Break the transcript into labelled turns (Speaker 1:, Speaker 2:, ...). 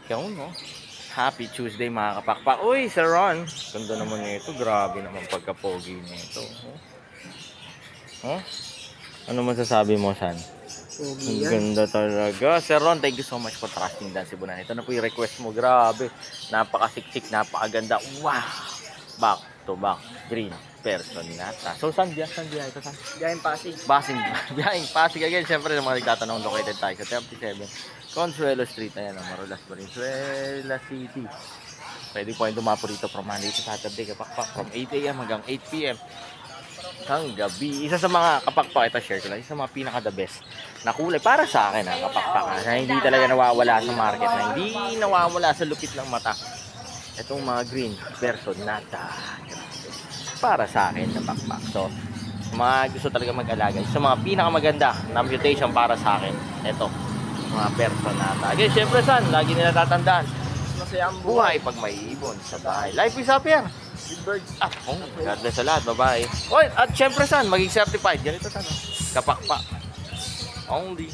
Speaker 1: Yung, no? Happy Tuesday mga kapakpak. Uy, Sir Ron. Ganda naman nito. Grabe naman pagka-pogi nito. Oh? Ano masasabi mo, San? Ang ganda talaga. Sir Ron, thank you so much for trusting Dan Cebunan. Ito na po yung request mo. Grabe. Napakasiksik, napakaganda. Wow! Back to back. Green person nata. So, saan biya? Saan biya? Ito saan?
Speaker 2: Biyaheng Pasig.
Speaker 1: Biyaheng Pasig again. Siyempre, ng mga nagtatanong, located tayo sa 37 Consuelo Street. Ayan, Marulas, Valenzuela City. Pwede po yung dumapo rito from Monday to Saturday. Kapakpak from 8 AM hanggang 8 PM. Hanggang gabi. Isa sa mga kapakpak, ito share ko lang. Isa sa mga pinaka the best na kulay para sa akin, kapakpak. Na hindi talaga nawawala sa market. Na hindi nawawala sa lupit ng mata. Itong mga green person nata. Para sa akin, kapakpak. So, mga gusto talaga mag-alaga. Isa sa mga pinakamaganda na mutation para sa akin. Ito, mga person nata. Again, syempre San, lagi nila tatandaan.
Speaker 2: Masaya ang
Speaker 1: Buhay pag may ibon sa bahay. Life is happier.
Speaker 2: With birds.
Speaker 1: God bless sa lahat, babae. Oy, at syempre San, maging certified. Ganito San, kapakpak. Only